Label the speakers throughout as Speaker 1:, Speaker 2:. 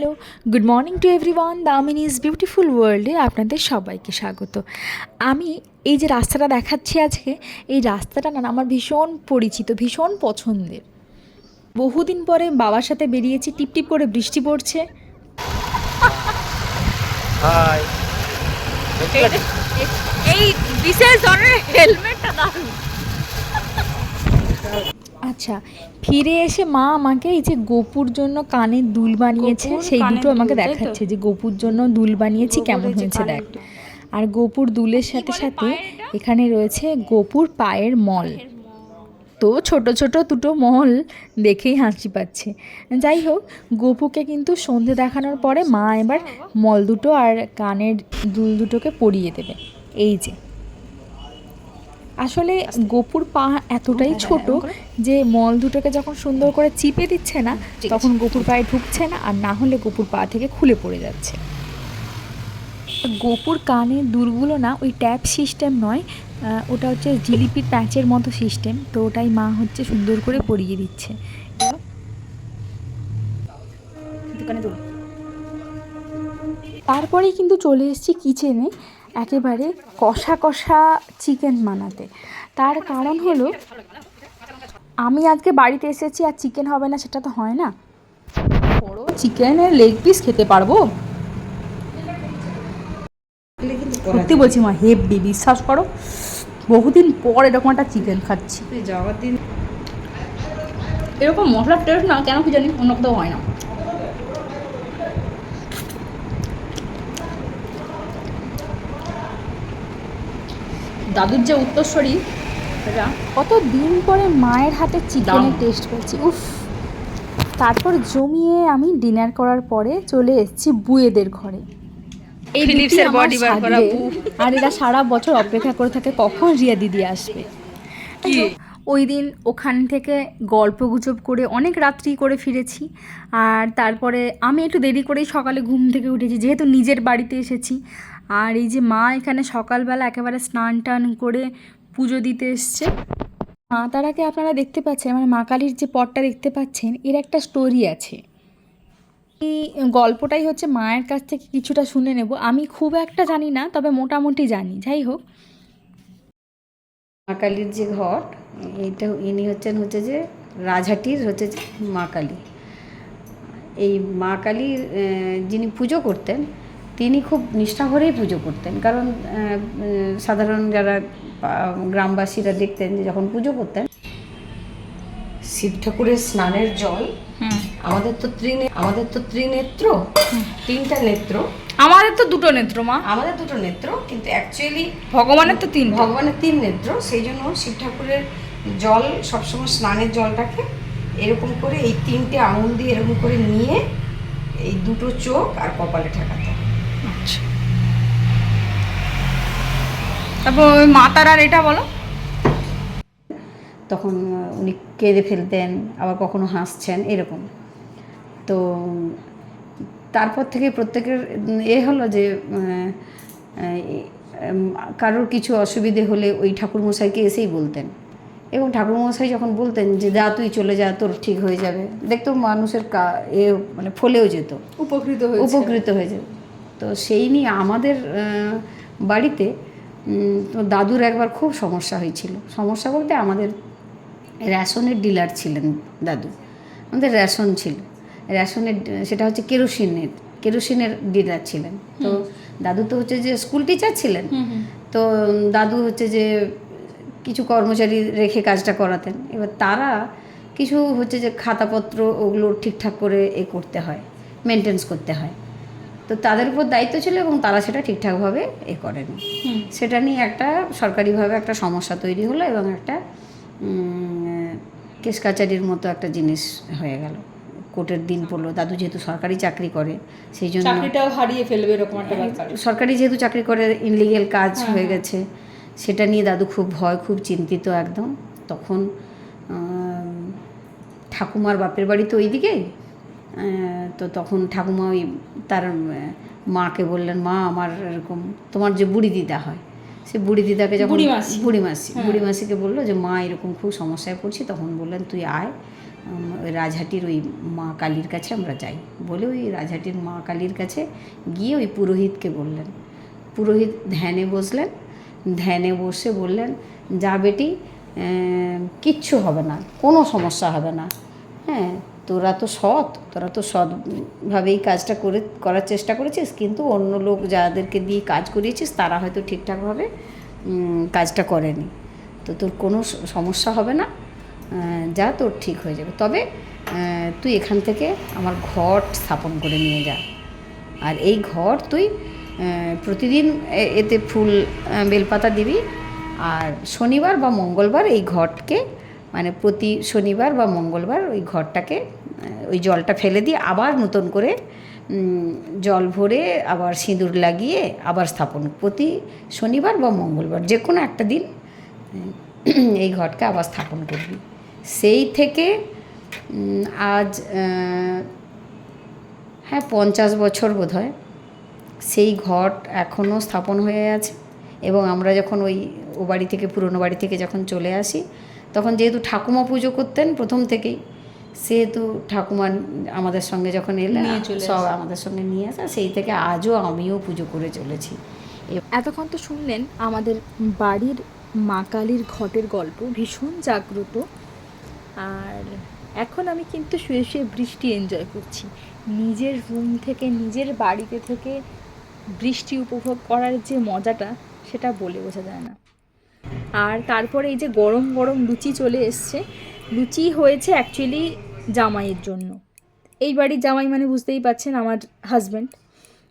Speaker 1: Hello, good morning to everyone. Damini's beautiful ওয়ার্ল্ডে আপনাদের সবাইকে স্বাগত। আমি এই যে রাস্তাটা দেখাচ্ছি আজকে, এই রাস্তাটা না আমার ভীষণ পরিচিত, ভীষণ পছন্দের। বহুদিন পরে বাবার সাথে বেরিয়েছি, টিপটিপ করে বৃষ্টি পড়ছে। এই বিশেষ ধরনের হেলমেটটা দারুণ। আচ্ছা, ফিরে এসে মা আমাকে এই যে গোপুর জন্য কানের দুল বানিয়েছে, সেই দুটো আমাকে দেখাচ্ছে যে গোপুর জন্য দুল বানিয়েছি, কেমন হয়েছে দেখ। আর গোপুর দুলের সাথে সাথে এখানে রয়েছে গোপুর পায়ের মল। তো ছোট ছোট দুটো মল দেখেই হাসি পাচ্ছে। যাই হোক, গোপুকে কিন্তু সন্ধে দেখানোর পরে মা এবার মল দুটো আর কানের দুল দুটোকে পরিয়ে দেবে। এই যে আসলে গোপুর পা এতটাই ছোট যে মল দুটোকে যখন সুন্দর করে চিপে দিচ্ছে না, তখন গোপুর পায়ে ঢুকছে না, আর না হলে গোপুর পা থেকে খুলে পড়ে যাচ্ছে। গোপুর কানে দুলগুলো না ওই ট্যাপ সিস্টেম নয়, ওটা হচ্ছে জিলিপির প্যাচের মতো সিস্টেম। তো ওটাই মা হচ্ছে সুন্দর করে পরিয়ে দিচ্ছে। তারপরেই কিন্তু চলে এসেছি কিচেনে একেবারে কষা কষা চিকেন বানাতে। তার কারণ হলো, আমি আজকে বাড়িতে এসেছি আর চিকেন হবে না সেটা তো হয় না। বড় চিকেনের লেগ পিস খেতে পারবো? সত্যি বলছি মা, হেভি, বিশ্বাস করো, বহুদিন পর এরকম একটা চিকেন খাচ্ছি।
Speaker 2: যাওয়ার দিন
Speaker 1: এরকম মশলার টেস্ট না কেন কি জানি অন্য কোথাও হয় না। দাদুর যে উত্তরস্বরী, কত দিন পরে মায়ের হাতে চিকেনের টেস্ট করছি, উফ। তারপর জমিয়ে আমি ডিনার করার পরে চলে এসেছি বুয়েদের ঘরে। এই ফিলিপসের বডি বার করা বু, আর এরা সারা বছর অপেক্ষা করে থাকে কখন রিয়া দিদি আসবে। ওই দিন ওখান থেকে গল্পগুজব করে অনেক রাত্রি করে ফিরেছি। আর তারপরে আমি একটু দেরি করেই সকালে ঘুম থেকে উঠেছি, যেহেতু নিজের বাড়িতে এসেছি। আর এই যে মা এখানে সকালবেলা একেবারে স্নান টান করে পুজো দিতে এসছে। মা তারাকে আপনারা দেখতে পাচ্ছেন, মানে মা কালীর যে পটটা দেখতে পাচ্ছেন, এর একটা স্টোরি আছে। এই গল্পটাই হচ্ছে মায়ের কাছ থেকে কিছুটা শুনে নেব। আমি খুব একটা জানি না, তবে মোটামুটি জানি। যাই হোক,
Speaker 2: মা কালীর যে ঘট, এইটা ইনি হচ্ছে যে রাজহাটির হচ্ছে মা কালী। এই মা কালীর যিনি পুজো করতেন, তিনি খুব নিষ্ঠা ভরেই পুজো করতেন। কারণ সাধারণ যারা গ্রামবাসীরা দেখতেন যে যখন পুজো করতেন, শিব ঠাকুরের স্নানের জল, আমাদের তো ত্রিনেত্র, তিনটা নেত্র।
Speaker 1: আমাদের তো দুটো নেত্র মা,
Speaker 2: আমাদের দুটো নেত্র, কিন্তু অ্যাকচুয়ালি
Speaker 1: ভগবানের তো তিন,
Speaker 2: ভগবানের তিন নেত্র। সেই জন্য শিব ঠাকুরের জল সবসময় স্নানের জলটাকে এরকম করে এই তিনটে আঙুল দিয়ে এরকম করে নিয়ে এই দুটো চোখ আর কপালে ঠেকাতে।
Speaker 1: আচ্ছা, তারপর ওই মাতারার এটা বলো।
Speaker 2: তখন উনি কেঁদে ফেলতেন, আবার কখনো হাসছেন, এরকম। তো তারপর থেকে প্রত্যেকের হলো যে কারোর কিছু অসুবিধে হলে ওই ঠাকুরমশাইকে এসেই বলতেন, এবং ঠাকুরমশাই যখন বলতেন যে যা তুই চলে যা, তোর ঠিক হয়ে যাবে, দেখতো মানুষের মানে ফলেও যেত, উপকৃত হয়ে যেত। তো সেই নিয়ে আমাদের বাড়িতে তো দাদুর একবার খুব সমস্যা হয়েছিল। সমস্যা বলতে, আমাদের রেশনের ডিলার ছিলেন দাদু। আমাদের রেশন ছিল, রেশনের, সেটা হচ্ছে কেরোসিনের ডিলার ছিলেন। তো দাদু তো হচ্ছে যে স্কুল টিচার ছিলেন। তো দাদু হচ্ছে যে কিছু কর্মচারী রেখে কাজটা করাতেন। এবার তারা কিছু হচ্ছে যে খাতাপত্র ওগুলো ঠিকঠাক করে করতে হয়, মেনটেন্স করতে হয়। তো তাদের উপর দায়িত্ব ছিল, এবং তারা সেটা ঠিকঠাকভাবে করেনি। সেটা নিয়ে একটা সরকারিভাবে একটা সমস্যা তৈরি হলো, এবং একটা কেস কাচারির মতো একটা জিনিস হয়ে গেল। কোর্টের দিন পড়লো। দাদু যেহেতু সরকারি চাকরি করে, সেই জন্য
Speaker 1: চাকরিটাও হারিয়ে ফেলবে এরকম একটা ব্যাপার।
Speaker 2: সরকারি যেহেতু চাকরি করে, ইনলিগেল কাজ হয়ে গেছে, সেটা নিয়ে দাদু খুব ভয়, খুব চিন্তিত একদম। তখন ঠাকুমার বাপের বাড়ি তো ওইদিকে। তো তখন ঠাকুমা ওই তার মাকে বললেন, মা আমার এরকম, তোমার যে বুড়ি দিদা হয়, সে বুড়ি দিদাকে যখন বুড়ি মাসিকে বললো যে মা এরকম খুব সমস্যায় পড়ছি, তখন বললেন তুই আয়, ওই রাজহাটির ওই মা কালীর কাছে আমরা যাই। বলে ওই রাজহাটির মা কালীর কাছে গিয়ে ওই পুরোহিতকে বললেন, পুরোহিত ধ্যানে বসলেন, ধ্যানে বসে বললেন, যা বেটি কিচ্ছু হবে না, কোনো সমস্যা হবে না, হ্যাঁ তোরা তো সৎভাবেই কাজটা করার চেষ্টা করেছিস, কিন্তু অন্য লোক যাদেরকে দিয়ে কাজ করিয়েছিস তারা হয়তো ঠিকঠাকভাবে কাজটা করেনি, তো তোর কোনো সমস্যা হবে না, যা তোর ঠিক হয়ে যাবে, তবে তুই এখান থেকে আমার ঘট স্থাপন করে নিয়ে যা, আর এই ঘর তুই প্রতিদিন এতে ফুল বেলপাতা দিবি, আর শনিবার বা মঙ্গলবার এই ঘটকে মানে প্রতি শনিবার বা মঙ্গলবার ওই ঘরটাকে ওই জলটা ফেলে দিয়ে আবার নতুন করে জল ভরে আবার সিঁদুর লাগিয়ে আবার স্থাপন, প্রতি শনিবার বা মঙ্গলবার যে কোনো একটা দিন এই ঘটকে আবার স্থাপন করবি। সেই থেকে আজ 50 বছর বোধ হয় সেই ঘট এখনও স্থাপন হয়ে আছে। এবং আমরা যখন ও বাড়ি থেকে, পুরনো বাড়ি থেকে যখন চলে আসি, তখন যেহেতু ঠাকুমা পুজো করতেন প্রথম থেকেই, সেহেতু ঠাকুমা আমাদের সঙ্গে যখন এলেন সব আমাদের সঙ্গে নিয়ে আসা, সেই থেকে আজও আমিও পুজো করে চলেছি।
Speaker 1: এতক্ষণ তো শুনলেন আমাদের বাড়ির মা কালীর ঘটের গল্প, ভীষণ জাগ্রত। আর এখন আমি কিন্তু শুয়ে শুয়ে বৃষ্টি এনজয় করছি, নিজের রুম থেকে, নিজের বাড়িতে থেকে বৃষ্টি উপভোগ করার যে মজাটা, সেটা বলে বোঝা যায় না। আর তারপরে এই যে গরম গরম লুচি চলে এসছে, লুচি হয়েছে অ্যাকচুয়ালি জামাইয়ের জন্য। এই বাড়ির জামাই মানে বুঝতেই পারছেন আমার হাজব্যান্ড,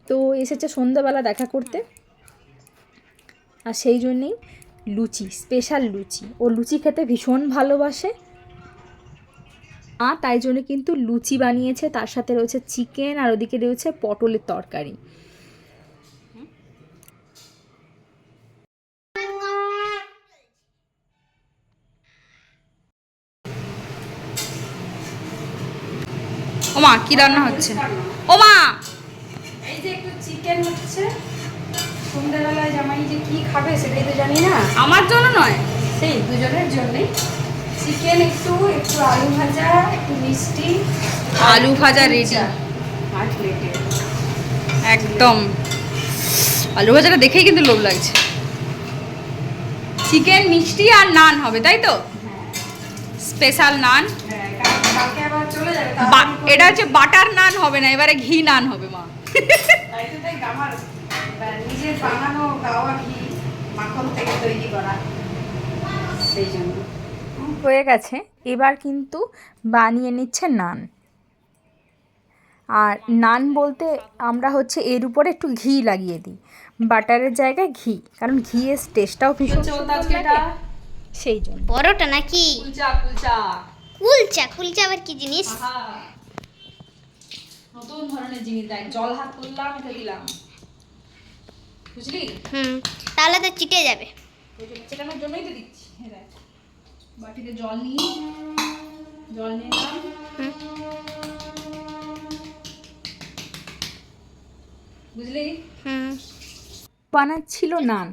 Speaker 1: তো এসেছে সন্ধ্যাবেলা দেখা করতে, আর সেই জন্যেই লুচি, স্পেশাল লুচি। ও লুচি খেতে ভীষণ ভালোবাসে, তাই জন্য কিন্তু লুচি বানিয়েছে, তার সাথে রয়েছে চিকেন, আর ওদিকে রয়েছে পটলের তরকারি। ওমা কি রান্না হচ্ছে? ওমা
Speaker 2: এই যে একটু চিকেন হচ্ছে, সন্ধ্যাবেলায় জামাই যে কি খাবে সেটাই তো জানি না।
Speaker 1: আমার জন্য নয়,
Speaker 2: সেই দুজনের জন্যই চিকেন, একটু আলু ভাজা, একটু মিষ্টি,
Speaker 1: আলু ভাজা রেডি
Speaker 2: আর প্লেটে
Speaker 1: একদম। আলু ভাজাটা দেখেই কিন্তু লোভ লাগছে। চিকেন, মিষ্টি আর নান হবে, তাই তো? স্পেশাল নান।
Speaker 2: কালকে আবার চলে যাবে,
Speaker 1: এটা হচ্ছে বাটার নান হবে না, এবারে ঘি নান হবে মা।
Speaker 2: তাই তো তাই আমার নিজের বানানো গাওয়া ঘি, মাখন থেকে তৈরি করা, সেই জন্য
Speaker 1: হয়ে গেছে। এবার কিন্তু বানিয়ে নিচ্ছে নান। আর নান বলতে আমরা হচ্ছে এর উপরে একটু ঘি লাগিয়ে দিই, বাটারের জায়গায় ঘি, কারণ ঘিয়ের টেস্টটাও ভীষণ সুন্দর লাগে, সেই জন্য।
Speaker 3: পরোটা নাকি?
Speaker 1: কুলচা কুলচা
Speaker 3: কুলচা, কুলচা আবার কি জিনিস?
Speaker 1: নতুন ধরনের জিনিস, দেখ জল হাত করলাম, এটা দিলাম, বুঝলি?
Speaker 3: তাহলে তো চিটে যাবে।
Speaker 1: ওই যে চেটানোর জন্যই তো দিচ্ছি। দেখ বাটিতে জল নিলাম, বুঝলি? বানাচ্ছিল নান।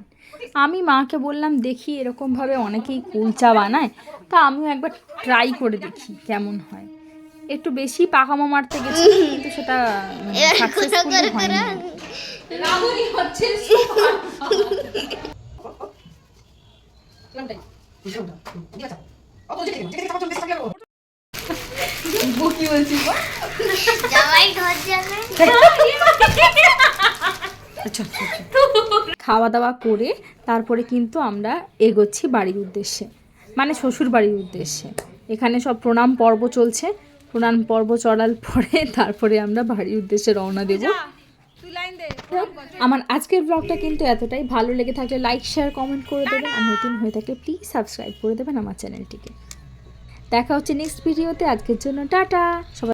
Speaker 1: আমি মাকে বললাম দেখি এরকমভাবে অনেকেই কুলচা বানায়, তা আমিও একবার ট্রাই করে দেখি কেমন হয়। একটু বেশি পাকামো মারতে গেছি, কিন্তু সেটা সাকসেসফুল হয়নি। কি বলছিস?
Speaker 3: জামাই ঘর যাবে।
Speaker 1: খাওয়া দাওয়া করে তারপরে কিন্তু আমরা এগোচ্ছি বাড়ির উদ্দেশ্যে, মানে শ্বশুর বাড়ির উদ্দেশ্যে। এখানে সব প্রণাম পর্ব চলছে, প্রণাম পর্ব চলার পরে তারপরে আমরা বাড়ির উদ্দেশ্যে রওনা দেব। আমার আজকের ব্লগটা কিন্তু এতটাই। ভালো লেগে থাকলে লাইক, শেয়ার, কমেন্ট করে দেবেন, আর নতুন হয়ে থাকলে প্লিজ সাবস্ক্রাইব করে দেবেন আমার চ্যানেলটিকে। দেখা হচ্ছে নেক্সট ভিডিওতে। আজকের জন্য টাটা সবাই।